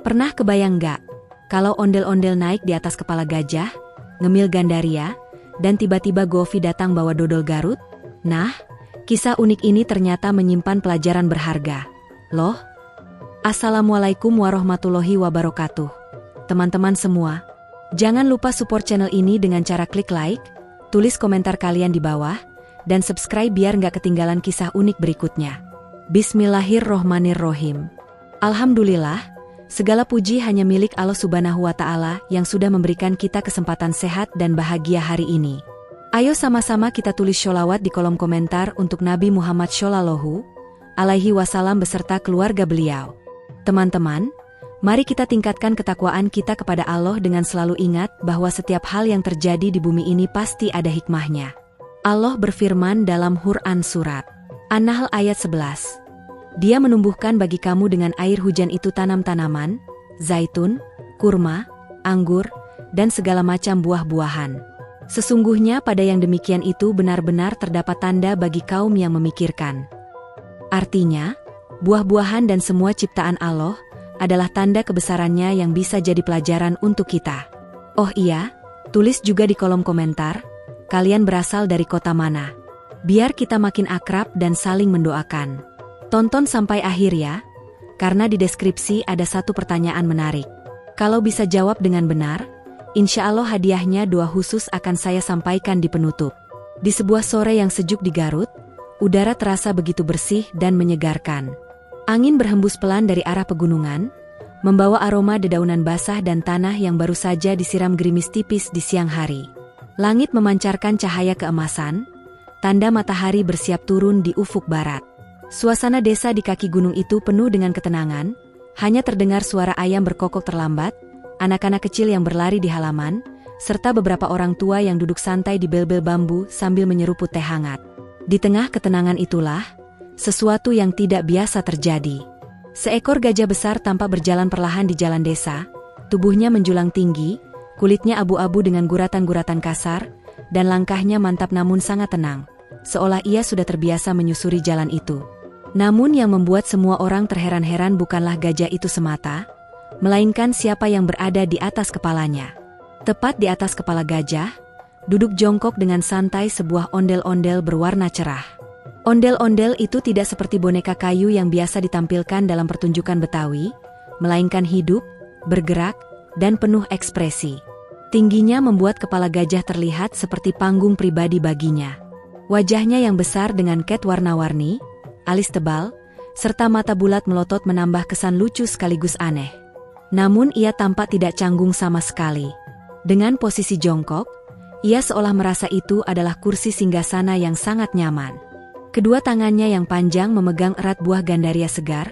Pernah kebayang nggak, kalau ondel-ondel naik di atas kepala gajah, ngemil Gandaria, dan tiba-tiba Govi datang bawa dodol Garut? Nah, kisah unik ini ternyata menyimpan pelajaran berharga. Loh? Assalamualaikum warahmatullahi wabarakatuh. Teman-teman semua, jangan lupa support channel ini dengan cara klik like, tulis komentar kalian di bawah, dan subscribe biar nggak ketinggalan kisah unik berikutnya. Bismillahirrohmanirrohim. Alhamdulillah, segala puji hanya milik Allah Subhanahu wa Ta'ala yang sudah memberikan kita kesempatan sehat dan bahagia hari ini. Ayo sama-sama kita tulis sholawat di kolom komentar untuk Nabi Muhammad Shallallahu Alaihi Wasallam beserta keluarga beliau. Teman-teman, mari kita tingkatkan ketakwaan kita kepada Allah dengan selalu ingat bahwa setiap hal yang terjadi di bumi ini pasti ada hikmahnya. Allah berfirman dalam Quran Surat An-Nahl ayat 11. Dia menumbuhkan bagi kamu dengan air hujan itu tanam-tanaman, zaitun, kurma, anggur, dan segala macam buah-buahan. Sesungguhnya pada yang demikian itu benar-benar terdapat tanda bagi kaum yang memikirkan. Artinya, buah-buahan dan semua ciptaan Allah adalah tanda kebesarannya yang bisa jadi pelajaran untuk kita. Oh iya, tulis juga di kolom komentar, kalian berasal dari kota mana? Biar kita makin akrab dan saling mendoakan. Tonton sampai akhir ya, karena di deskripsi ada satu pertanyaan menarik. Kalau bisa jawab dengan benar, insya Allah hadiahnya doa khusus akan saya sampaikan di penutup. Di sebuah sore yang sejuk di Garut, udara terasa begitu bersih dan menyegarkan. Angin berhembus pelan dari arah pegunungan, membawa aroma dedaunan basah dan tanah yang baru saja disiram gerimis tipis di siang hari. Langit memancarkan cahaya keemasan, tanda matahari bersiap turun di ufuk barat. Suasana desa di kaki gunung itu penuh dengan ketenangan, hanya terdengar suara ayam berkokok terlambat, anak-anak kecil yang berlari di halaman, serta beberapa orang tua yang duduk santai di bel-bel bambu sambil menyeruput teh hangat. Di tengah ketenangan itulah, sesuatu yang tidak biasa terjadi. Seekor gajah besar tampak berjalan perlahan di jalan desa, tubuhnya menjulang tinggi, kulitnya abu-abu dengan guratan-guratan kasar, dan langkahnya mantap namun sangat tenang, seolah ia sudah terbiasa menyusuri jalan itu. Namun yang membuat semua orang terheran-heran bukanlah gajah itu semata, melainkan siapa yang berada di atas kepalanya. Tepat di atas kepala gajah, duduk jongkok dengan santai sebuah ondel-ondel berwarna cerah. Ondel-ondel itu tidak seperti boneka kayu yang biasa ditampilkan dalam pertunjukan Betawi, melainkan hidup, bergerak, dan penuh ekspresi. Tingginya membuat kepala gajah terlihat seperti panggung pribadi baginya. Wajahnya yang besar dengan cat warna-warni, alis tebal, serta mata bulat melotot menambah kesan lucu sekaligus aneh. Namun ia tampak tidak canggung sama sekali. Dengan posisi jongkok, ia seolah merasa itu adalah kursi singgasana yang sangat nyaman. Kedua tangannya yang panjang memegang erat buah gandaria segar,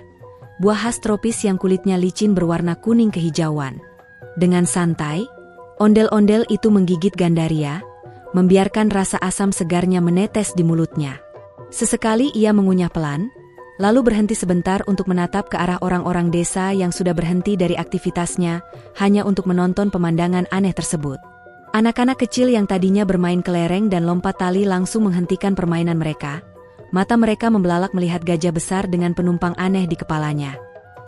buah khas tropis yang kulitnya licin berwarna kuning kehijauan. Dengan santai, ondel-ondel itu menggigit gandaria, membiarkan rasa asam segarnya menetes di mulutnya. Sesekali ia mengunyah pelan, lalu berhenti sebentar untuk menatap ke arah orang-orang desa yang sudah berhenti dari aktivitasnya, hanya untuk menonton pemandangan aneh tersebut. Anak-anak kecil yang tadinya bermain kelereng dan lompat tali langsung menghentikan permainan mereka. Mata mereka membelalak melihat gajah besar dengan penumpang aneh di kepalanya.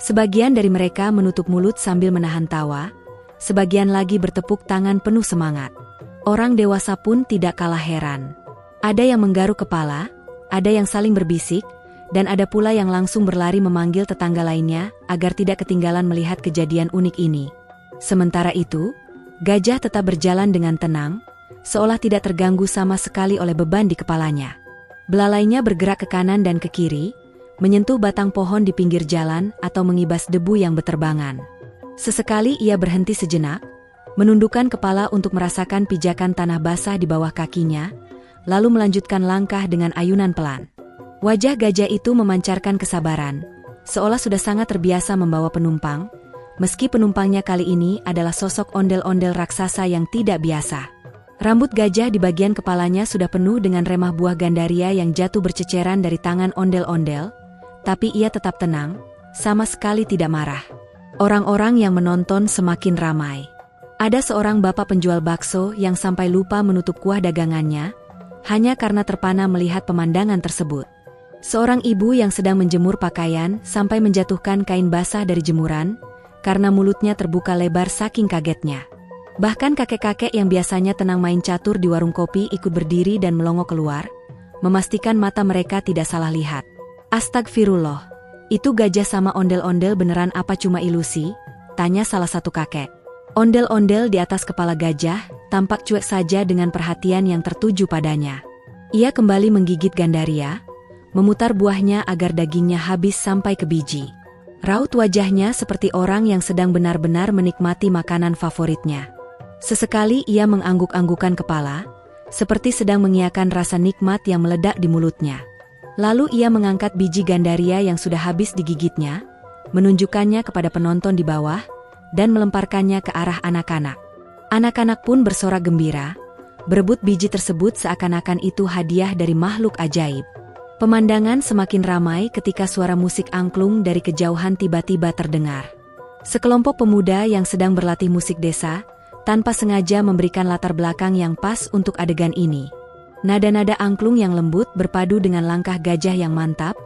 Sebagian dari mereka menutup mulut sambil menahan tawa, sebagian lagi bertepuk tangan penuh semangat. Orang dewasa pun tidak kalah heran. Ada yang menggaruk kepala, ada yang saling berbisik, dan ada pula yang langsung berlari memanggil tetangga lainnya agar tidak ketinggalan melihat kejadian unik ini. Sementara itu, gajah tetap berjalan dengan tenang, seolah tidak terganggu sama sekali oleh beban di kepalanya. Belalainya bergerak ke kanan dan ke kiri, menyentuh batang pohon di pinggir jalan atau mengibas debu yang berterbangan. Sesekali ia berhenti sejenak, menundukkan kepala untuk merasakan pijakan tanah basah di bawah kakinya, lalu melanjutkan langkah dengan ayunan pelan. Wajah gajah itu memancarkan kesabaran, seolah sudah sangat terbiasa membawa penumpang, meski penumpangnya kali ini adalah sosok ondel-ondel raksasa yang tidak biasa. Rambut gajah di bagian kepalanya sudah penuh dengan remah buah gandaria yang jatuh berceceran dari tangan ondel-ondel, tapi ia tetap tenang, sama sekali tidak marah. Orang-orang yang menonton semakin ramai. Ada seorang bapak penjual bakso yang sampai lupa menutup kuah dagangannya, hanya karena terpana melihat pemandangan tersebut. Seorang ibu yang sedang menjemur pakaian sampai menjatuhkan kain basah dari jemuran, karena mulutnya terbuka lebar saking kagetnya. Bahkan kakek-kakek yang biasanya tenang main catur di warung kopi ikut berdiri dan melongo keluar, memastikan mata mereka tidak salah lihat. Astagfirullah, itu gajah sama ondel-ondel beneran apa cuma ilusi? Tanya salah satu kakek. Ondel-ondel di atas kepala gajah tampak cuek saja dengan perhatian yang tertuju padanya. Ia kembali menggigit Gandaria, memutar buahnya agar dagingnya habis sampai ke biji. Raut wajahnya seperti orang yang sedang benar-benar menikmati makanan favoritnya. Sesekali ia mengangguk-anggukan kepala, seperti sedang mengiyakan rasa nikmat yang meledak di mulutnya. Lalu ia mengangkat biji Gandaria yang sudah habis digigitnya, menunjukkannya kepada penonton di bawah, dan melemparkannya ke arah anak-anak. Anak-anak pun bersorak gembira, berebut biji tersebut seakan-akan itu hadiah dari makhluk ajaib. Pemandangan semakin ramai ketika suara musik angklung dari kejauhan tiba-tiba terdengar. Sekelompok pemuda yang sedang berlatih musik desa, tanpa sengaja memberikan latar belakang yang pas untuk adegan ini. Nada-nada angklung yang lembut berpadu dengan langkah gajah yang mantap,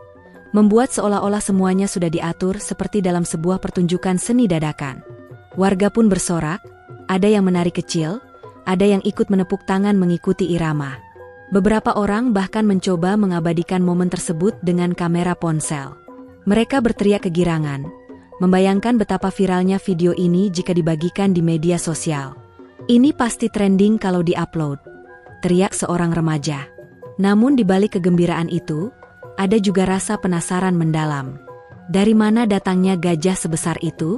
membuat seolah-olah semuanya sudah diatur seperti dalam sebuah pertunjukan seni dadakan. Warga pun bersorak, ada yang menari kecil, ada yang ikut menepuk tangan mengikuti irama. Beberapa orang bahkan mencoba mengabadikan momen tersebut dengan kamera ponsel. Mereka berteriak kegirangan, membayangkan betapa viralnya video ini jika dibagikan di media sosial. Ini pasti trending kalau di-upload, teriak seorang remaja. Namun di balik kegembiraan itu, ada juga rasa penasaran mendalam. Dari mana datangnya gajah sebesar itu?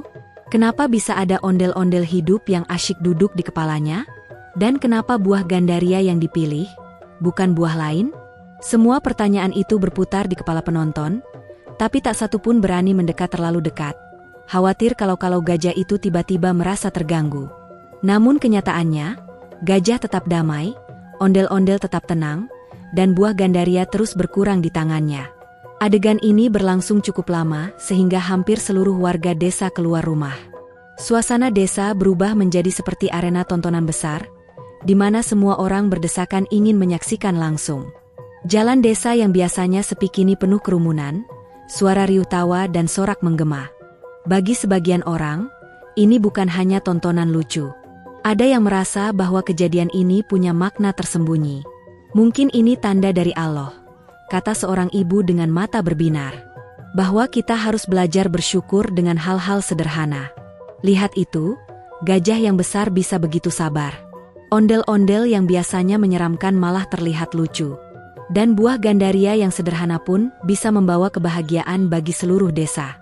Kenapa bisa ada ondel-ondel hidup yang asyik duduk di kepalanya? Dan kenapa buah Gandaria yang dipilih, bukan buah lain? Semua pertanyaan itu berputar di kepala penonton, tapi tak satu pun berani mendekat terlalu dekat. Khawatir kalau gajah itu tiba-tiba merasa terganggu. Namun kenyataannya, gajah tetap damai, ondel-ondel tetap tenang, dan buah Gandaria terus berkurang di tangannya. Adegan ini berlangsung cukup lama sehingga hampir seluruh warga desa keluar rumah. Suasana desa berubah menjadi seperti arena tontonan besar, di mana semua orang berdesakan ingin menyaksikan langsung. Jalan desa yang biasanya sepi kini penuh kerumunan, suara riuh tawa dan sorak menggema. Bagi sebagian orang, ini bukan hanya tontonan lucu. Ada yang merasa bahwa kejadian ini punya makna tersembunyi. Mungkin ini tanda dari Allah, kata seorang ibu dengan mata berbinar, bahwa kita harus belajar bersyukur dengan hal-hal sederhana. Lihat itu, gajah yang besar bisa begitu sabar. Ondel-ondel yang biasanya menyeramkan malah terlihat lucu. Dan buah Gandaria yang sederhana pun bisa membawa kebahagiaan bagi seluruh desa.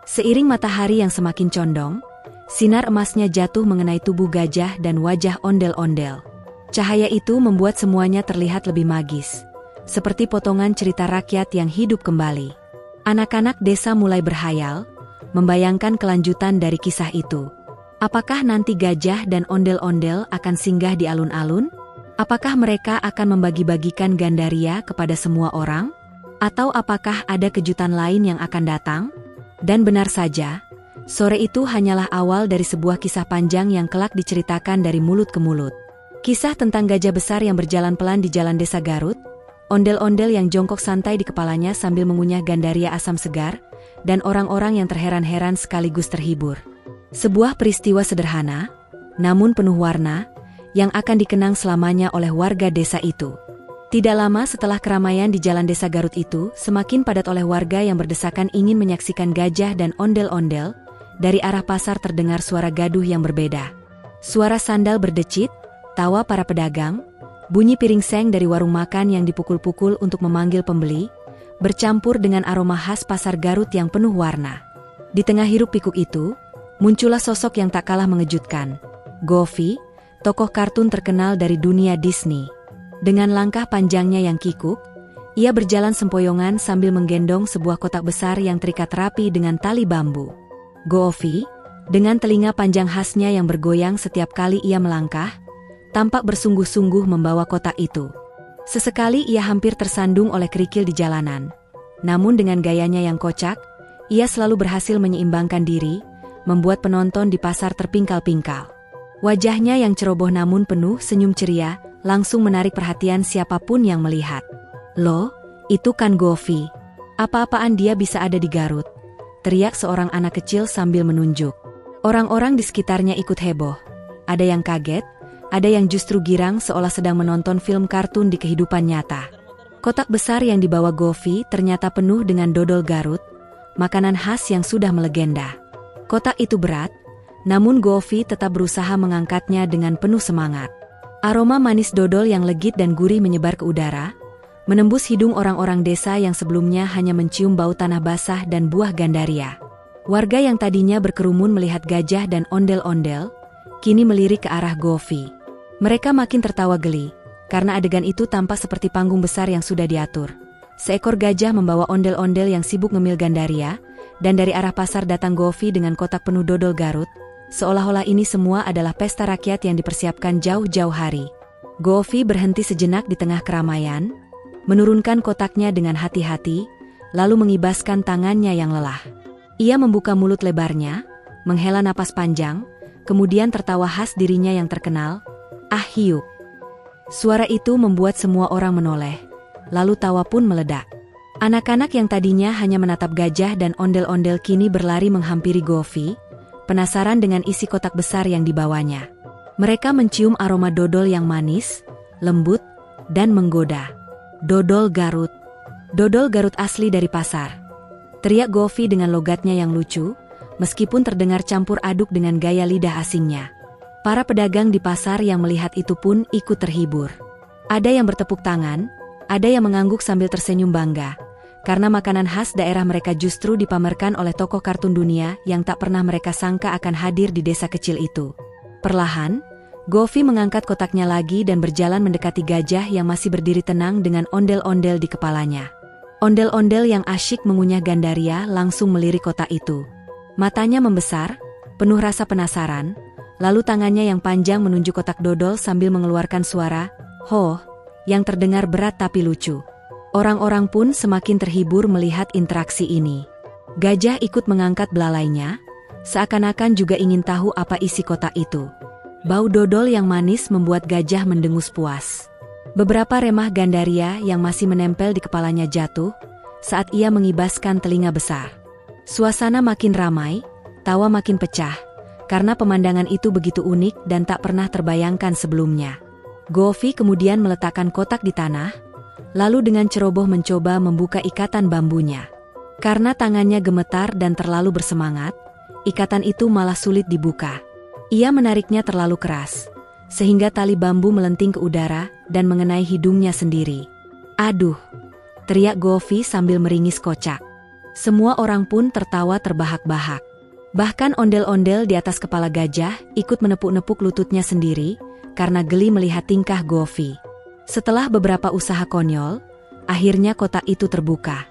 Seiring matahari yang semakin condong, sinar emasnya jatuh mengenai tubuh gajah dan wajah ondel-ondel. Cahaya itu membuat semuanya terlihat lebih magis, seperti potongan cerita rakyat yang hidup kembali. Anak-anak desa mulai berhayal, membayangkan kelanjutan dari kisah itu. Apakah nanti gajah dan ondel-ondel akan singgah di alun-alun? Apakah mereka akan membagi-bagikan Gandaria kepada semua orang? Atau apakah ada kejutan lain yang akan datang? Dan benar saja, sore itu hanyalah awal dari sebuah kisah panjang yang kelak diceritakan dari mulut ke mulut. Kisah tentang gajah besar yang berjalan pelan di jalan desa Garut, ondel-ondel yang jongkok santai di kepalanya sambil mengunyah Gandaria asam segar, dan orang-orang yang terheran-heran sekaligus terhibur. Sebuah peristiwa sederhana, namun penuh warna, yang akan dikenang selamanya oleh warga desa itu. Tidak lama setelah keramaian di jalan desa Garut itu semakin padat oleh warga yang berdesakan ingin menyaksikan gajah dan ondel-ondel, dari arah pasar terdengar suara gaduh yang berbeda. Suara sandal berdecit, tawa para pedagang, bunyi piring seng dari warung makan yang dipukul-pukul untuk memanggil pembeli, bercampur dengan aroma khas pasar Garut yang penuh warna. Di tengah hiruk-pikuk itu, muncullah sosok yang tak kalah mengejutkan. Goofy, tokoh kartun terkenal dari dunia Disney. Dengan langkah panjangnya yang kikuk, ia berjalan sempoyongan sambil menggendong sebuah kotak besar yang terikat rapi dengan tali bambu. Goofy, dengan telinga panjang khasnya yang bergoyang setiap kali ia melangkah, tampak bersungguh-sungguh membawa kotak itu. Sesekali ia hampir tersandung oleh kerikil di jalanan. Namun dengan gayanya yang kocak, ia selalu berhasil menyeimbangkan diri, membuat penonton di pasar terpingkal-pingkal. Wajahnya yang ceroboh namun penuh senyum ceria, langsung menarik perhatian siapapun yang melihat. Loh, itu kan Goofy. Apa-apaan dia bisa ada di Garut? teriak seorang anak kecil sambil menunjuk. Orang-orang di sekitarnya ikut heboh. Ada yang kaget, ada yang justru girang seolah sedang menonton film kartun di kehidupan nyata. Kotak besar yang dibawa Govi ternyata penuh dengan dodol Garut, makanan khas yang sudah melegenda. Kotak itu berat, namun Govi tetap berusaha mengangkatnya dengan penuh semangat. Aroma manis dodol yang legit dan gurih menyebar ke udara, menembus hidung orang-orang desa yang sebelumnya hanya mencium bau tanah basah dan buah gandaria. Warga yang tadinya berkerumun melihat gajah dan ondel-ondel, kini melirik ke arah Govi. Mereka makin tertawa geli, karena adegan itu tampak seperti panggung besar yang sudah diatur. Seekor gajah membawa ondel-ondel yang sibuk ngemil gandaria, dan dari arah pasar datang Govi dengan kotak penuh dodol Garut, seolah-olah ini semua adalah pesta rakyat yang dipersiapkan jauh-jauh hari. Govi berhenti sejenak di tengah keramaian, menurunkan kotaknya dengan hati-hati, lalu mengibaskan tangannya yang lelah. Ia membuka mulut lebarnya, menghela napas panjang, kemudian tertawa khas dirinya yang terkenal, "Ah hiuk." Suara itu membuat semua orang menoleh, lalu tawa pun meledak. Anak-anak yang tadinya hanya menatap gajah dan ondel-ondel kini berlari menghampiri Govi, penasaran dengan isi kotak besar yang dibawanya. Mereka mencium aroma dodol yang manis, lembut, dan menggoda. Dodol Garut. Dodol Garut asli dari pasar. Teriak Govi dengan logatnya yang lucu, meskipun terdengar campur aduk dengan gaya lidah asingnya. Para pedagang di pasar yang melihat itu pun ikut terhibur. Ada yang bertepuk tangan, ada yang mengangguk sambil tersenyum bangga, karena makanan khas daerah mereka justru dipamerkan oleh tokoh kartun dunia yang tak pernah mereka sangka akan hadir di desa kecil itu. Perlahan, Govi mengangkat kotaknya lagi dan berjalan mendekati gajah yang masih berdiri tenang dengan ondel-ondel di kepalanya. Ondel-ondel yang asyik mengunyah gandaria langsung melirik kotak itu. Matanya membesar, penuh rasa penasaran, lalu tangannya yang panjang menunjuk kotak dodol sambil mengeluarkan suara, "Ho," yang terdengar berat tapi lucu. Orang-orang pun semakin terhibur melihat interaksi ini. Gajah ikut mengangkat belalainya, seakan-akan juga ingin tahu apa isi kotak itu. Bau dodol yang manis membuat gajah mendengus puas. Beberapa remah gandaria yang masih menempel di kepalanya jatuh saat ia mengibaskan telinga besar. Suasana makin ramai, tawa makin pecah, karena pemandangan itu begitu unik dan tak pernah terbayangkan sebelumnya. Govi kemudian meletakkan kotak di tanah, lalu dengan ceroboh mencoba membuka ikatan bambunya. Karena tangannya gemetar dan terlalu bersemangat, ikatan itu malah sulit dibuka. Ia menariknya terlalu keras, sehingga tali bambu melenting ke udara dan mengenai hidungnya sendiri. "Aduh!" teriak Govi sambil meringis kocak. Semua orang pun tertawa terbahak-bahak. Bahkan ondel-ondel di atas kepala gajah ikut menepuk-nepuk lututnya sendiri, karena geli melihat tingkah Govi. Setelah beberapa usaha konyol, akhirnya kotak itu terbuka.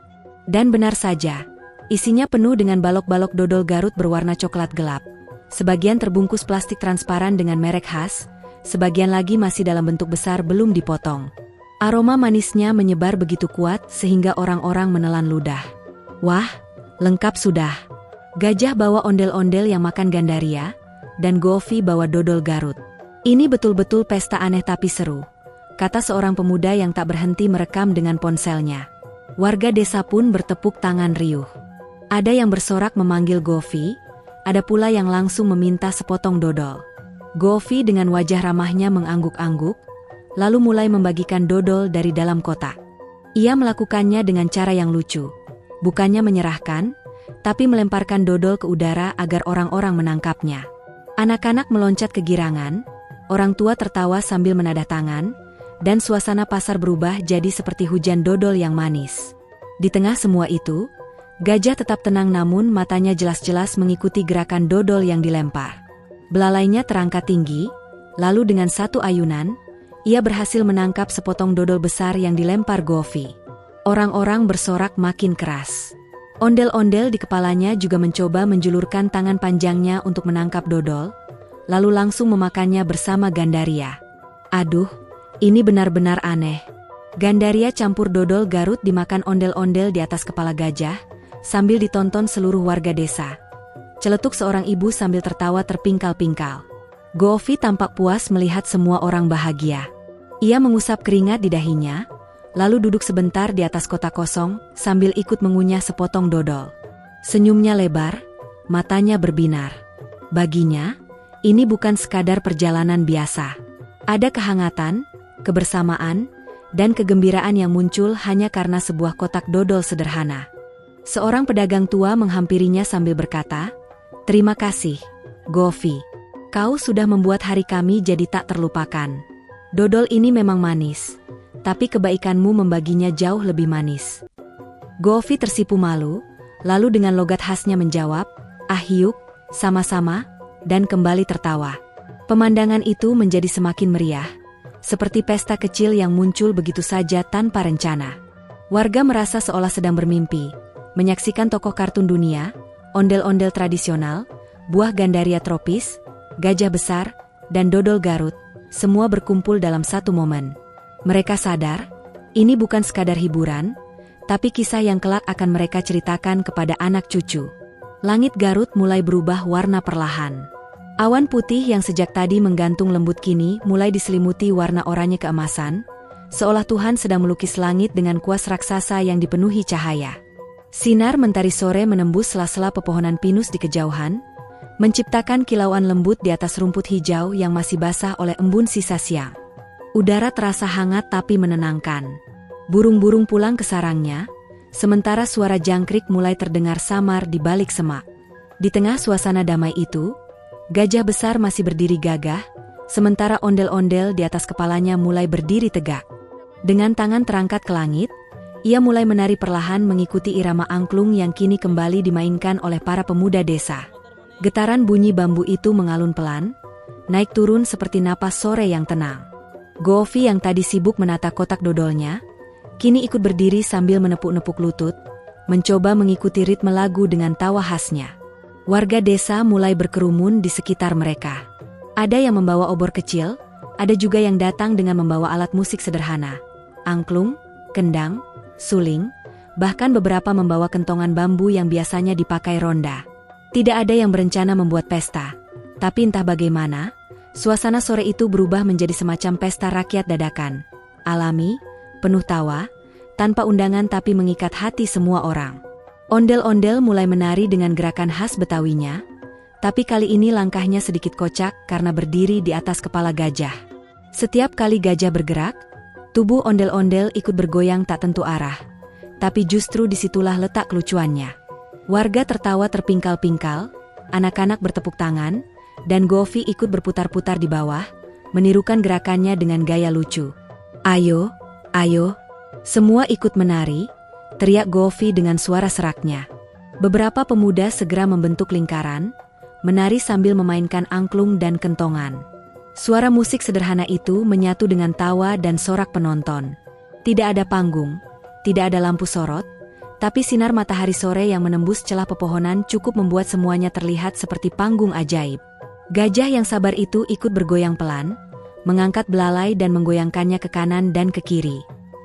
Dan benar saja, isinya penuh dengan balok-balok dodol Garut berwarna coklat gelap. Sebagian terbungkus plastik transparan dengan merek khas, sebagian lagi masih dalam bentuk besar belum dipotong. Aroma manisnya menyebar begitu kuat sehingga orang-orang menelan ludah. Wah, lengkap sudah. Gajah bawa ondel-ondel yang makan gandaria, dan Govi bawa dodol Garut. "Ini betul-betul pesta aneh tapi seru," kata seorang pemuda yang tak berhenti merekam dengan ponselnya. Warga desa pun bertepuk tangan riuh. Ada yang bersorak memanggil Govi, ada pula yang langsung meminta sepotong dodol. Govi dengan wajah ramahnya mengangguk-angguk, lalu mulai membagikan dodol dari dalam kotak. Ia melakukannya dengan cara yang lucu, bukannya menyerahkan, tapi melemparkan dodol ke udara agar orang-orang menangkapnya. Anak-anak meloncat kegirangan, orang tua tertawa sambil menadah tangan, dan suasana pasar berubah jadi seperti hujan dodol yang manis. Di tengah semua itu, gajah tetap tenang namun matanya jelas-jelas mengikuti gerakan dodol yang dilempar. Belalainya terangkat tinggi, lalu dengan satu ayunan, ia berhasil menangkap sepotong dodol besar yang dilempar Govi. Orang-orang bersorak makin keras. Ondel-ondel di kepalanya juga mencoba menjulurkan tangan panjangnya untuk menangkap dodol, lalu langsung memakannya bersama gandaria. Aduh, ini benar-benar aneh. Gandaria campur dodol Garut dimakan ondel-ondel di atas kepala gajah, sambil ditonton seluruh warga desa. Celetuk seorang ibu sambil tertawa terpingkal-pingkal. Govi tampak puas melihat semua orang bahagia. Ia mengusap keringat di dahinya, lalu duduk sebentar di atas kotak kosong, sambil ikut mengunyah sepotong dodol. Senyumnya lebar, matanya berbinar. Baginya, ini bukan sekadar perjalanan biasa. Ada kehangatan, kebersamaan, dan kegembiraan yang muncul hanya karena sebuah kotak dodol sederhana. Seorang pedagang tua menghampirinya sambil berkata, "Terima kasih, Govi. Kau sudah membuat hari kami jadi tak terlupakan. Dodol ini memang manis, tapi kebaikanmu membaginya jauh lebih manis." Govi tersipu malu, lalu dengan logat khasnya menjawab, "Ah yuk, sama-sama," dan kembali tertawa. Pemandangan itu menjadi semakin meriah, seperti pesta kecil yang muncul begitu saja tanpa rencana. Warga merasa seolah sedang bermimpi, menyaksikan tokoh kartun dunia, ondel-ondel tradisional, buah gandaria tropis, gajah besar, dan dodol Garut, semua berkumpul dalam satu momen. Mereka sadar, ini bukan sekadar hiburan, tapi kisah yang kelak akan mereka ceritakan kepada anak cucu. Langit Garut mulai berubah warna perlahan. Awan putih yang sejak tadi menggantung lembut kini mulai diselimuti warna oranye keemasan, seolah Tuhan sedang melukis langit dengan kuas raksasa yang dipenuhi cahaya. Sinar mentari sore menembus sela-sela pepohonan pinus di kejauhan, menciptakan kilauan lembut di atas rumput hijau yang masih basah oleh embun sisa siang. Udara terasa hangat tapi menenangkan. Burung-burung pulang ke sarangnya, sementara suara jangkrik mulai terdengar samar di balik semak. Di tengah suasana damai itu, gajah besar masih berdiri gagah, sementara ondel-ondel di atas kepalanya mulai berdiri tegak. Dengan tangan terangkat ke langit, ia mulai menari perlahan mengikuti irama angklung yang kini kembali dimainkan oleh para pemuda desa. Getaran bunyi bambu itu mengalun pelan, naik turun seperti napas sore yang tenang. Govi yang tadi sibuk menata kotak dodolnya, kini ikut berdiri sambil menepuk-nepuk lutut, mencoba mengikuti ritme lagu dengan tawa khasnya. Warga desa mulai berkerumun di sekitar mereka. Ada yang membawa obor kecil, ada juga yang datang dengan membawa alat musik sederhana. Angklung, kendang, suling, bahkan beberapa membawa kentongan bambu yang biasanya dipakai ronda. Tidak ada yang berencana membuat pesta, tapi entah bagaimana, suasana sore itu berubah menjadi semacam pesta rakyat dadakan. Alami, penuh tawa, tanpa undangan tapi mengikat hati semua orang. Ondel-ondel mulai menari dengan gerakan khas Betawinya, tapi kali ini langkahnya sedikit kocak karena berdiri di atas kepala gajah. Setiap kali gajah bergerak, tubuh ondel-ondel ikut bergoyang tak tentu arah, tapi justru disitulah letak kelucuannya. Warga tertawa terpingkal-pingkal, anak-anak bertepuk tangan, dan Govi ikut berputar-putar di bawah, menirukan gerakannya dengan gaya lucu. "Ayo, ayo, semua ikut menari," teriak Govi dengan suara seraknya. Beberapa pemuda segera membentuk lingkaran, menari sambil memainkan angklung dan kentongan. Suara musik sederhana itu menyatu dengan tawa dan sorak penonton. Tidak ada panggung, tidak ada lampu sorot, tapi sinar matahari sore yang menembus celah pepohonan cukup membuat semuanya terlihat seperti panggung ajaib. Gajah yang sabar itu ikut bergoyang pelan, mengangkat belalai dan menggoyangkannya ke kanan dan ke kiri.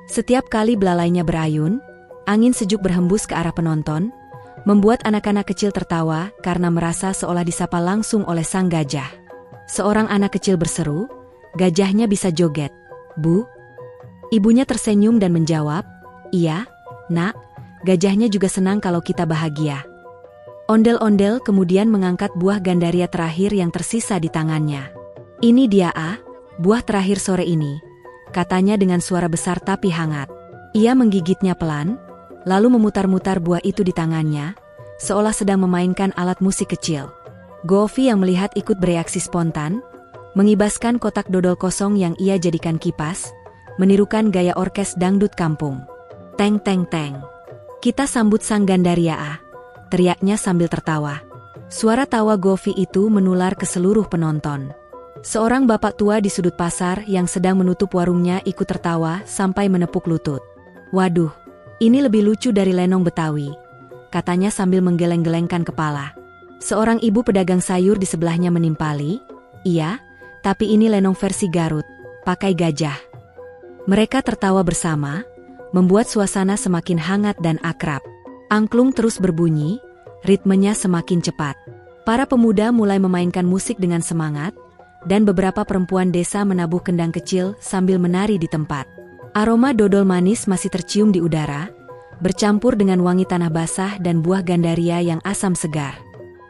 Setiap kali belalainya berayun, angin sejuk berhembus ke arah penonton, membuat anak-anak kecil tertawa karena merasa seolah disapa langsung oleh sang gajah. Seorang anak kecil berseru, "Gajahnya bisa joget, Bu?" Ibunya tersenyum dan menjawab, "Iya, Nak, gajahnya juga senang kalau kita bahagia." Ondel-ondel kemudian mengangkat buah gandaria terakhir yang tersisa di tangannya. "Ini dia buah terakhir sore ini," katanya dengan suara besar tapi hangat. Ia menggigitnya pelan, lalu memutar-mutar buah itu di tangannya, seolah sedang memainkan alat musik kecil. Govi yang melihat ikut bereaksi spontan, mengibaskan kotak dodol kosong yang ia jadikan kipas, menirukan gaya orkes dangdut kampung. "Teng teng teng. Kita sambut sang gandaria," teriaknya sambil tertawa. Suara tawa Govi itu menular ke seluruh penonton. Seorang bapak tua di sudut pasar yang sedang menutup warungnya ikut tertawa sampai menepuk lutut. "Waduh, ini lebih lucu dari lenong Betawi," katanya sambil menggeleng-gelengkan kepala. Seorang ibu pedagang sayur di sebelahnya menimpali, "Iya, tapi ini lenong versi Garut, pakai gajah." Mereka tertawa bersama, membuat suasana semakin hangat dan akrab. Angklung terus berbunyi, ritmenya semakin cepat. Para pemuda mulai memainkan musik dengan semangat, dan beberapa perempuan desa menabuh kendang kecil sambil menari di tempat. Aroma dodol manis masih tercium di udara, bercampur dengan wangi tanah basah dan buah gandaria yang asam segar.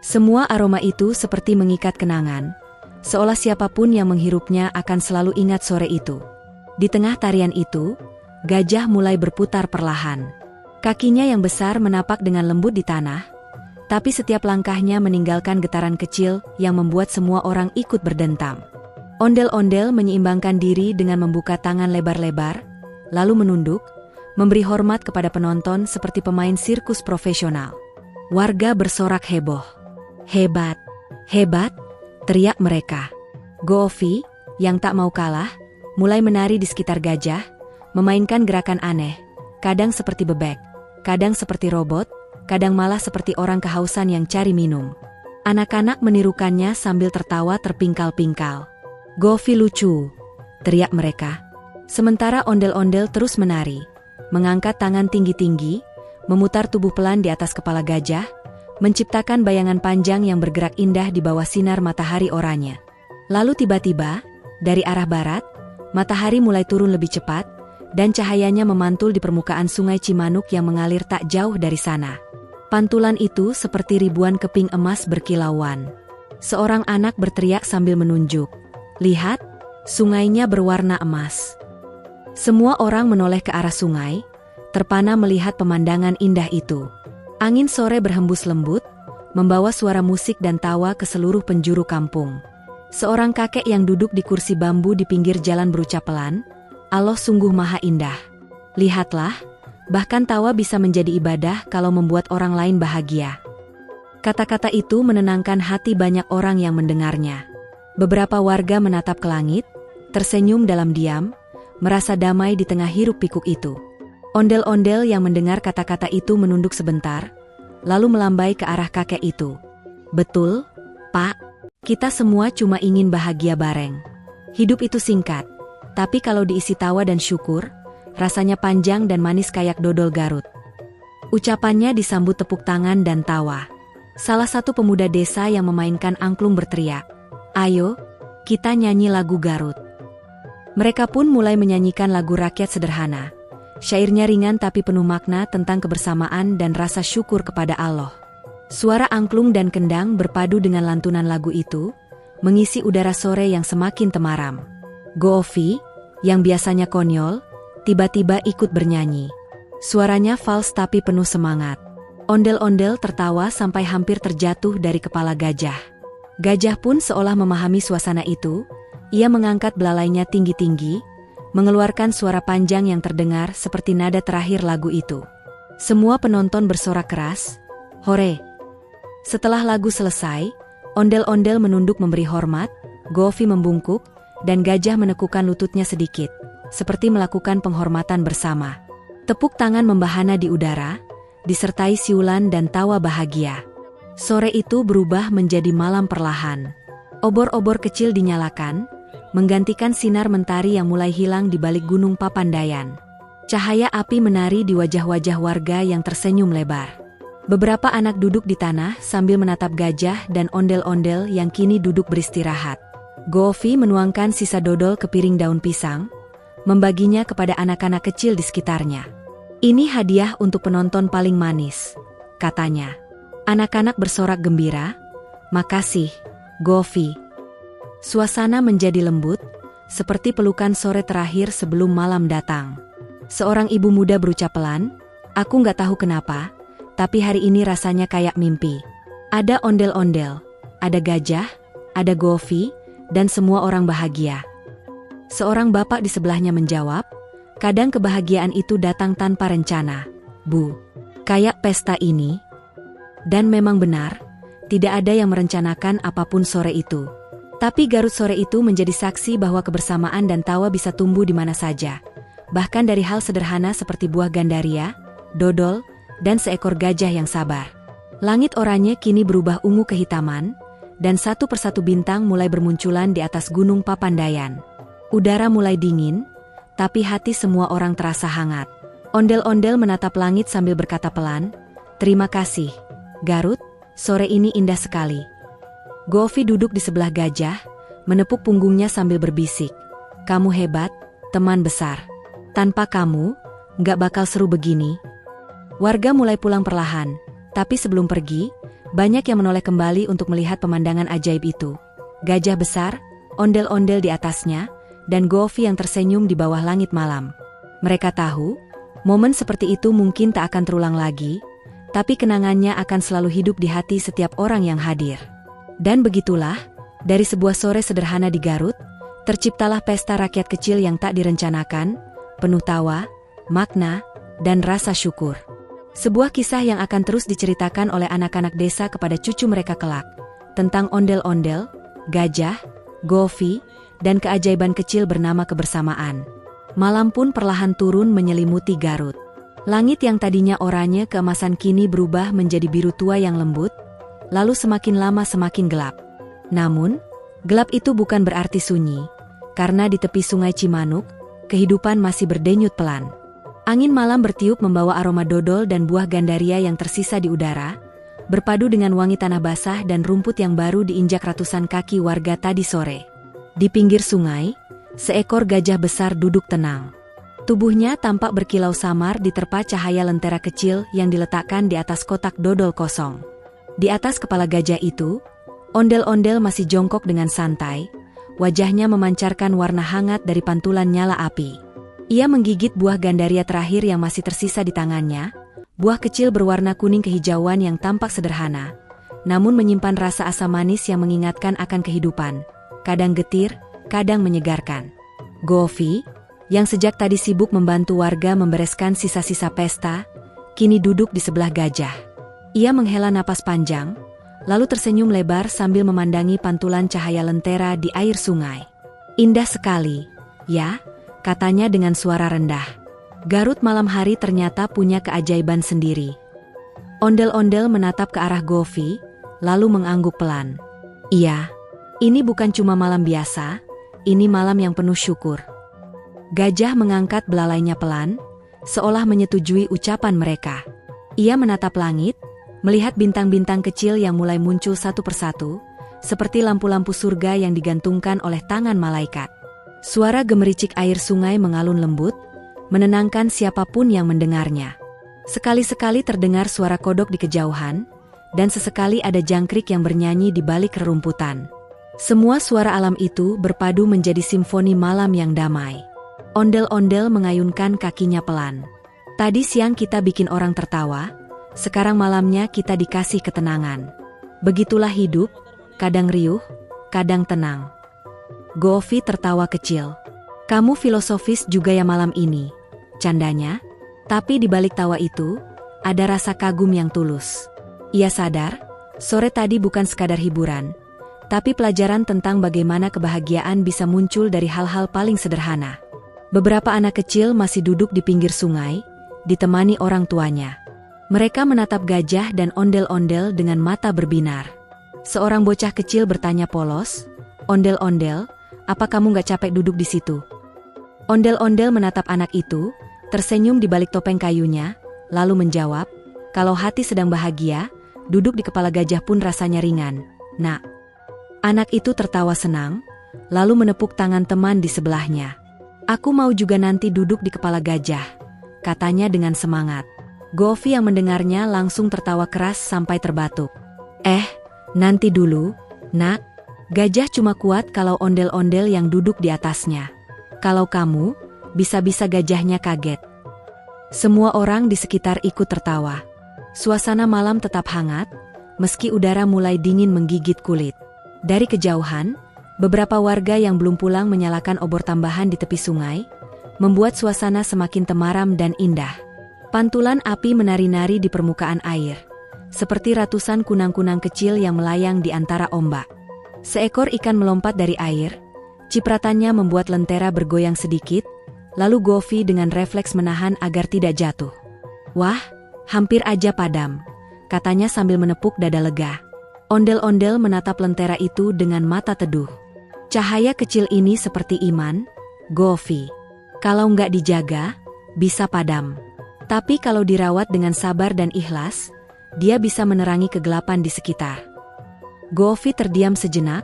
Semua aroma itu seperti mengikat kenangan, seolah siapapun yang menghirupnya akan selalu ingat sore itu. Di tengah tarian itu, gajah mulai berputar perlahan. Kakinya yang besar menapak dengan lembut di tanah, tapi setiap langkahnya meninggalkan getaran kecil yang membuat semua orang ikut berdentam. Ondel-ondel menyeimbangkan diri dengan membuka tangan lebar-lebar, lalu menunduk, memberi hormat kepada penonton seperti pemain sirkus profesional. Warga bersorak heboh. "Hebat! Hebat!" teriak mereka. Goofy, yang tak mau kalah, mulai menari di sekitar gajah, memainkan gerakan aneh, kadang seperti bebek, kadang seperti robot, kadang malah seperti orang kehausan yang cari minum. Anak-anak menirukannya sambil tertawa terpingkal-pingkal. "Goofy lucu!" teriak mereka. Sementara ondel-ondel terus menari, mengangkat tangan tinggi-tinggi, memutar tubuh pelan di atas kepala gajah, menciptakan bayangan panjang yang bergerak indah di bawah sinar matahari oranye. Lalu tiba-tiba, dari arah barat, matahari mulai turun lebih cepat, dan cahayanya memantul di permukaan sungai Cimanuk yang mengalir tak jauh dari sana. Pantulan itu seperti ribuan keping emas berkilauan. Seorang anak berteriak sambil menunjuk. "Lihat, sungainya berwarna emas." Semua orang menoleh ke arah sungai, terpana melihat pemandangan indah itu. Angin sore berhembus lembut, membawa suara musik dan tawa ke seluruh penjuru kampung. Seorang kakek yang duduk di kursi bambu di pinggir jalan berucap pelan, "Allah sungguh maha indah. Lihatlah, bahkan tawa bisa menjadi ibadah kalau membuat orang lain bahagia." Kata-kata itu menenangkan hati banyak orang yang mendengarnya. Beberapa warga menatap ke langit, tersenyum dalam diam, merasa damai di tengah hiruk-pikuk itu. Ondel-ondel yang mendengar kata-kata itu menunduk sebentar, lalu melambai ke arah kakek itu. "Betul, Pak. Kita semua cuma ingin bahagia bareng. Hidup itu singkat, tapi kalau diisi tawa dan syukur, rasanya panjang dan manis kayak dodol Garut." Ucapannya disambut tepuk tangan dan tawa. Salah satu pemuda desa yang memainkan angklung berteriak, "Ayo, kita nyanyi lagu Garut." Mereka pun mulai menyanyikan lagu rakyat sederhana. Syairnya ringan tapi penuh makna tentang kebersamaan dan rasa syukur kepada Allah. Suara angklung dan kendang berpadu dengan lantunan lagu itu, mengisi udara sore yang semakin temaram. Goofy, yang biasanya konyol, tiba-tiba ikut bernyanyi. Suaranya fals tapi penuh semangat. Ondel-ondel tertawa sampai hampir terjatuh dari kepala gajah. Gajah pun seolah memahami suasana itu, ia mengangkat belalainya tinggi-tinggi, mengeluarkan suara panjang yang terdengar seperti nada terakhir lagu itu. Semua penonton bersorak keras, "Hore!" Setelah lagu selesai, ondel-ondel menunduk memberi hormat, Goofy membungkuk, dan gajah menekukkan lututnya sedikit, seperti melakukan penghormatan bersama. Tepuk tangan membahana di udara, disertai siulan dan tawa bahagia. Sore itu berubah menjadi malam perlahan. Obor-obor kecil dinyalakan, menggantikan sinar mentari yang mulai hilang di balik gunung Papandayan. Cahaya api menari di wajah-wajah warga yang tersenyum lebar. Beberapa anak duduk di tanah sambil menatap gajah dan ondel-ondel yang kini duduk beristirahat. Goofy menuangkan sisa dodol ke piring daun pisang, membaginya kepada anak-anak kecil di sekitarnya. "Ini hadiah untuk penonton paling manis," katanya. Anak-anak bersorak gembira, "Makasih, Goofy." Suasana menjadi lembut, seperti pelukan sore terakhir sebelum malam datang. Seorang ibu muda berucap pelan, "Aku nggak tahu kenapa, tapi hari ini rasanya kayak mimpi. Ada ondel-ondel, ada gajah, ada Goofy, dan semua orang bahagia." Seorang bapak di sebelahnya menjawab, "Kadang kebahagiaan itu datang tanpa rencana, Bu. Kayak pesta ini." Dan memang benar, tidak ada yang merencanakan apapun sore itu. Tapi Garut sore itu menjadi saksi bahwa kebersamaan dan tawa bisa tumbuh di mana saja. Bahkan dari hal sederhana seperti buah gandaria, dodol, dan seekor gajah yang sabar. Langit oranye kini berubah ungu kehitaman, dan satu persatu bintang mulai bermunculan di atas gunung Papandayan. Udara mulai dingin, tapi hati semua orang terasa hangat. Ondel-ondel menatap langit sambil berkata pelan, "Terima kasih, Garut, sore ini indah sekali." Goofy duduk di sebelah gajah, menepuk punggungnya sambil berbisik, "Kamu hebat, teman besar. Tanpa kamu, nggak bakal seru begini." Warga mulai pulang perlahan, tapi sebelum pergi, banyak yang menoleh kembali untuk melihat pemandangan ajaib itu. Gajah besar, ondel-ondel di atasnya, dan Goofy yang tersenyum di bawah langit malam. Mereka tahu, momen seperti itu mungkin tak akan terulang lagi, tapi kenangannya akan selalu hidup di hati setiap orang yang hadir. Dan begitulah, dari sebuah sore sederhana di Garut, terciptalah pesta rakyat kecil yang tak direncanakan, penuh tawa, makna, dan rasa syukur. Sebuah kisah yang akan terus diceritakan oleh anak-anak desa kepada cucu mereka kelak, tentang ondel-ondel, gajah, Goofy, dan keajaiban kecil bernama kebersamaan. Malam pun perlahan turun menyelimuti Garut. Langit yang tadinya oranye keemasan kini berubah menjadi biru tua yang lembut, lalu semakin lama semakin gelap. Namun, gelap itu bukan berarti sunyi, karena di tepi sungai Cimanuk, kehidupan masih berdenyut pelan. Angin malam bertiup membawa aroma dodol dan buah gandaria yang tersisa di udara, berpadu dengan wangi tanah basah dan rumput yang baru diinjak ratusan kaki warga tadi sore. Di pinggir sungai, seekor gajah besar duduk tenang. Tubuhnya tampak berkilau samar diterpa cahaya lentera kecil yang diletakkan di atas kotak dodol kosong. Di atas kepala gajah itu, ondel-ondel masih jongkok dengan santai, wajahnya memancarkan warna hangat dari pantulan nyala api. Ia menggigit buah gandaria terakhir yang masih tersisa di tangannya, buah kecil berwarna kuning kehijauan yang tampak sederhana, namun menyimpan rasa asam manis yang mengingatkan akan kehidupan, kadang getir, kadang menyegarkan. Goofy, yang sejak tadi sibuk membantu warga membereskan sisa-sisa pesta, kini duduk di sebelah gajah. Ia menghela napas panjang, lalu tersenyum lebar sambil memandangi pantulan cahaya lentera di air sungai. Indah sekali, ya, katanya dengan suara rendah. Garut malam hari ternyata punya keajaiban sendiri. Ondel-ondel menatap ke arah Goofy, lalu mengangguk pelan. Iya, ini bukan cuma malam biasa, ini malam yang penuh syukur. Gajah mengangkat belalainya pelan, seolah menyetujui ucapan mereka. Ia menatap langit, melihat bintang-bintang kecil yang mulai muncul satu persatu, seperti lampu-lampu surga yang digantungkan oleh tangan malaikat. Suara gemericik air sungai mengalun lembut, menenangkan siapapun yang mendengarnya. Sekali-sekali terdengar suara kodok di kejauhan, dan sesekali ada jangkrik yang bernyanyi di balik rerumputan. Semua suara alam itu berpadu menjadi simfoni malam yang damai. Ondel-ondel mengayunkan kakinya pelan. Tadi siang kita bikin orang tertawa, sekarang malamnya kita dikasih ketenangan. Begitulah hidup, kadang riuh, kadang tenang. Goofy tertawa kecil. Kamu filosofis juga ya malam ini, candanya. Tapi di balik tawa itu, ada rasa kagum yang tulus. Ia sadar, sore tadi bukan sekadar hiburan, tapi pelajaran tentang bagaimana kebahagiaan bisa muncul dari hal-hal paling sederhana. Beberapa anak kecil masih duduk di pinggir sungai, ditemani orang tuanya. Mereka menatap gajah dan ondel-ondel dengan mata berbinar. Seorang bocah kecil bertanya polos, "Ondel-ondel, apa kamu gak capek duduk di situ?" Ondel-ondel menatap anak itu, tersenyum di balik topeng kayunya, lalu menjawab, "Kalau hati sedang bahagia, duduk di kepala gajah pun rasanya ringan, Nak." Anak itu tertawa senang, lalu menepuk tangan teman di sebelahnya. "Aku mau juga nanti duduk di kepala gajah," katanya dengan semangat. Goofy yang mendengarnya langsung tertawa keras sampai terbatuk. Nanti dulu, Nak. Gajah cuma kuat kalau ondel-ondel yang duduk di atasnya. Kalau kamu, bisa-bisa gajahnya kaget." Semua orang di sekitar ikut tertawa. Suasana malam tetap hangat, meski udara mulai dingin menggigit kulit. Dari kejauhan, beberapa warga yang belum pulang menyalakan obor tambahan di tepi sungai, membuat suasana semakin temaram dan indah. Pantulan api menari-nari di permukaan air, seperti ratusan kunang-kunang kecil yang melayang di antara ombak. Seekor ikan melompat dari air, cipratannya membuat lentera bergoyang sedikit, lalu Goofy dengan refleks menahan agar tidak jatuh. "Wah, hampir aja padam," katanya sambil menepuk dada lega. Ondel-ondel menatap lentera itu dengan mata teduh. "Cahaya kecil ini seperti iman, Goofy. Kalau nggak dijaga, bisa padam. Tapi kalau dirawat dengan sabar dan ikhlas, dia bisa menerangi kegelapan di sekitar." Goofy terdiam sejenak,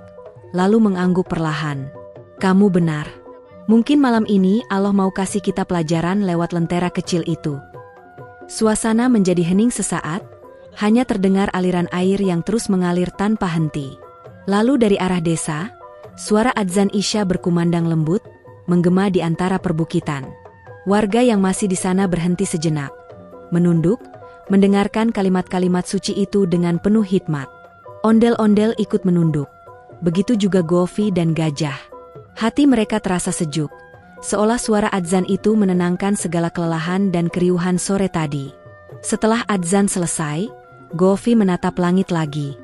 lalu mengangguk perlahan. "Kamu benar. Mungkin malam ini Allah mau kasih kita pelajaran lewat lentera kecil itu." Suasana menjadi hening sesaat, hanya terdengar aliran air yang terus mengalir tanpa henti. Lalu dari arah desa, suara adzan Isya berkumandang lembut, menggema di antara perbukitan. Warga yang masih di sana berhenti sejenak, menunduk, mendengarkan kalimat-kalimat suci itu dengan penuh hikmat. Ondel-ondel ikut menunduk, begitu juga Govi dan Gajah. Hati mereka terasa sejuk, seolah suara adzan itu menenangkan segala kelelahan dan keriuhan sore tadi. Setelah adzan selesai, Govi menatap langit lagi.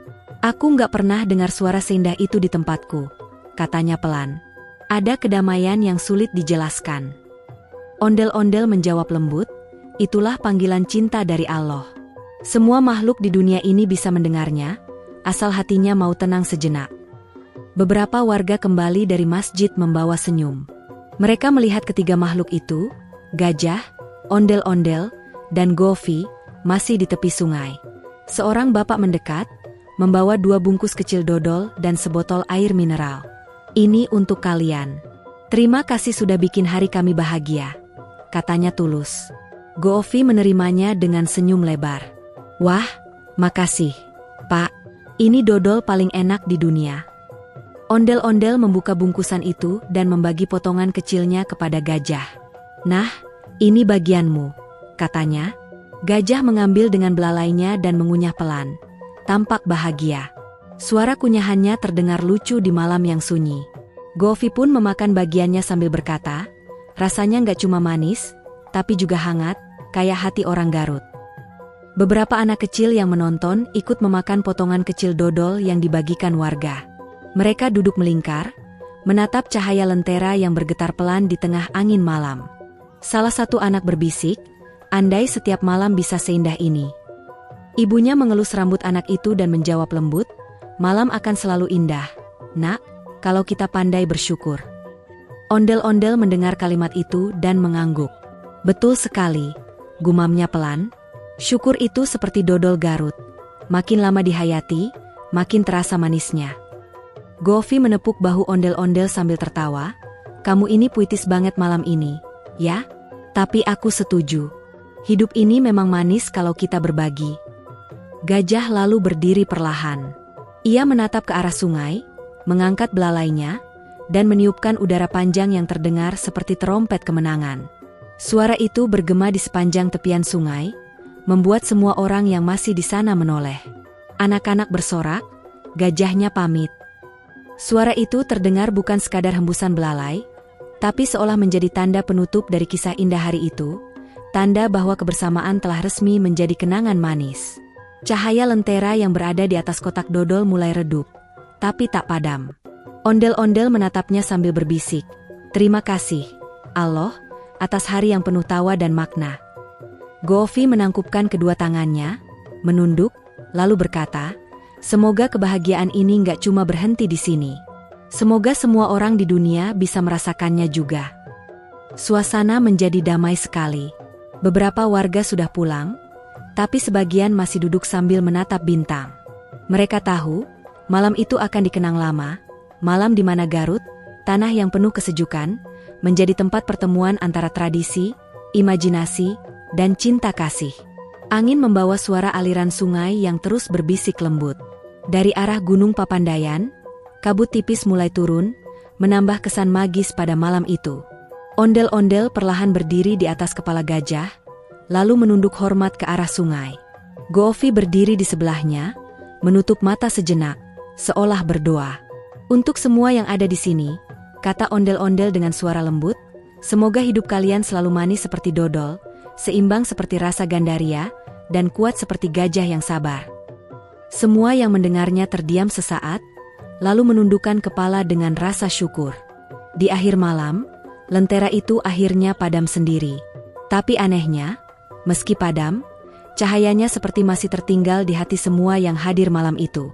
"Aku nggak pernah dengar suara seindah itu di tempatku," katanya pelan. "Ada kedamaian yang sulit dijelaskan." Ondel-ondel menjawab lembut, "Itulah panggilan cinta dari Allah. Semua makhluk di dunia ini bisa mendengarnya, asal hatinya mau tenang sejenak." Beberapa warga kembali dari masjid membawa senyum. Mereka melihat ketiga makhluk itu, Gajah, Ondel-ondel, dan Govi, masih di tepi sungai. Seorang bapak mendekat, membawa 2 bungkus kecil dodol dan sebotol air mineral. "Ini untuk kalian. Terima kasih sudah bikin hari kami bahagia," katanya tulus. Govi menerimanya dengan senyum lebar. "Wah, makasih, Pak. Ini dodol paling enak di dunia." Ondel-ondel membuka bungkusan itu dan membagi potongan kecilnya kepada Gajah. "Nah, ini bagianmu," katanya. Gajah mengambil dengan belalainya dan mengunyah pelan. Tampak bahagia. Suara kunyahannya terdengar lucu di malam yang sunyi. Govi pun memakan bagiannya sambil berkata, "Rasanya nggak cuma manis, tapi juga hangat, kayak hati orang Garut." Beberapa anak kecil yang menonton ikut memakan potongan kecil dodol yang dibagikan warga. Mereka duduk melingkar, menatap cahaya lentera yang bergetar pelan di tengah angin malam. Salah satu anak berbisik, "Andai setiap malam bisa seindah ini." Ibunya mengelus rambut anak itu dan menjawab lembut, "Malam akan selalu indah, Nak, kalau kita pandai bersyukur." Ondel-ondel mendengar kalimat itu dan mengangguk. "Betul sekali," gumamnya pelan. "Syukur itu seperti dodol Garut. Makin lama dihayati, makin terasa manisnya." Govi menepuk bahu ondel-ondel sambil tertawa. "Kamu ini puitis banget malam ini, ya? Tapi aku setuju. Hidup ini memang manis kalau kita berbagi." Gajah lalu berdiri perlahan. Ia menatap ke arah sungai, mengangkat belalainya, dan meniupkan udara panjang yang terdengar seperti terompet kemenangan. Suara itu bergema di sepanjang tepian sungai, membuat semua orang yang masih di sana menoleh. Anak-anak bersorak, gajahnya pamit. Suara itu terdengar bukan sekadar hembusan belalai, tapi seolah menjadi tanda penutup dari kisah indah hari itu, tanda bahwa kebersamaan telah resmi menjadi kenangan manis. Cahaya lentera yang berada di atas kotak dodol mulai redup, tapi tak padam. Ondel-ondel menatapnya sambil berbisik, "Terima kasih, Allah, atas hari yang penuh tawa dan makna." Govi menangkupkan kedua tangannya, menunduk, lalu berkata, "Semoga kebahagiaan ini nggak cuma berhenti di sini. Semoga semua orang di dunia bisa merasakannya juga." Suasana menjadi damai sekali. Beberapa warga sudah pulang, tapi sebagian masih duduk sambil menatap bintang. Mereka tahu, malam itu akan dikenang lama, malam di mana Garut, tanah yang penuh kesejukan, menjadi tempat pertemuan antara tradisi, imajinasi, dan cinta kasih. Angin membawa suara aliran sungai yang terus berbisik lembut. Dari arah Gunung Papandayan, kabut tipis mulai turun, menambah kesan magis pada malam itu. Ondel-ondel perlahan berdiri di atas kepala Gajah, lalu menunduk hormat ke arah sungai. Govi berdiri di sebelahnya, menutup mata sejenak, seolah berdoa. "Untuk semua yang ada di sini," kata ondel-ondel dengan suara lembut, "semoga hidup kalian selalu manis seperti dodol, seimbang seperti rasa gandaria, dan kuat seperti gajah yang sabar." Semua yang mendengarnya terdiam sesaat, lalu menundukkan kepala dengan rasa syukur. Di akhir malam, lentera itu akhirnya padam sendiri. Tapi anehnya, meski padam, cahayanya seperti masih tertinggal di hati semua yang hadir malam itu.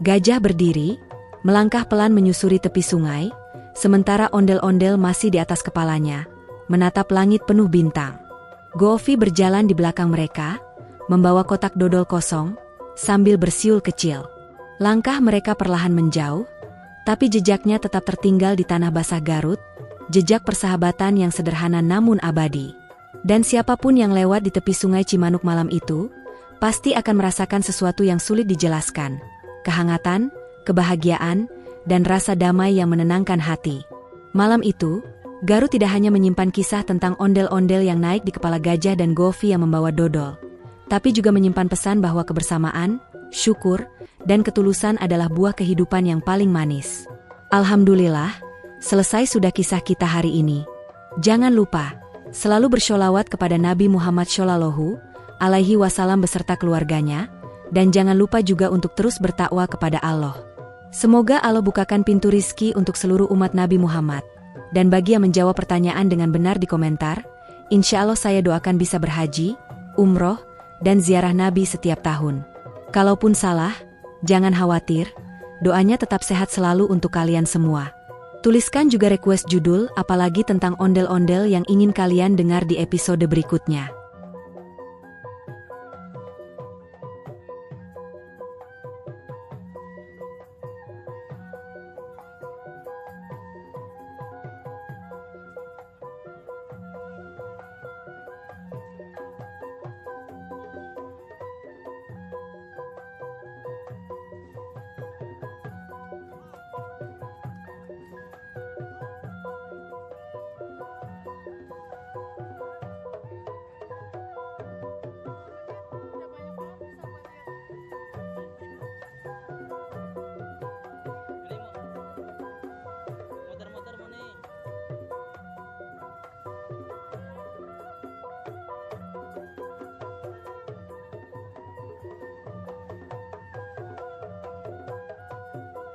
Gajah berdiri, melangkah pelan menyusuri tepi sungai, sementara ondel-ondel masih di atas kepalanya, menatap langit penuh bintang. Govi berjalan di belakang mereka, membawa kotak dodol kosong, sambil bersiul kecil. Langkah mereka perlahan menjauh, tapi jejaknya tetap tertinggal di tanah basah Garut, jejak persahabatan yang sederhana namun abadi. Dan siapapun yang lewat di tepi sungai Cimanuk malam itu, pasti akan merasakan sesuatu yang sulit dijelaskan. Kehangatan, kebahagiaan, dan rasa damai yang menenangkan hati. Malam itu, Garut tidak hanya menyimpan kisah tentang ondel-ondel yang naik di kepala gajah dan Govi yang membawa dodol, tapi juga menyimpan pesan bahwa kebersamaan, syukur, dan ketulusan adalah buah kehidupan yang paling manis. Alhamdulillah, selesai sudah kisah kita hari ini. Jangan lupa, selalu bersholawat kepada Nabi Muhammad Shallallahu Alaihi Wasallam beserta keluarganya, dan jangan lupa juga untuk terus bertakwa kepada Allah. Semoga Allah bukakan pintu rizki untuk seluruh umat Nabi Muhammad. Dan bagi yang menjawab pertanyaan dengan benar di komentar, insya Allah saya doakan bisa berhaji, umroh, dan ziarah Nabi setiap tahun. Kalaupun salah, jangan khawatir, doanya tetap sehat selalu untuk kalian semua. Tuliskan juga request judul apalagi tentang ondel-ondel yang ingin kalian dengar di episode berikutnya.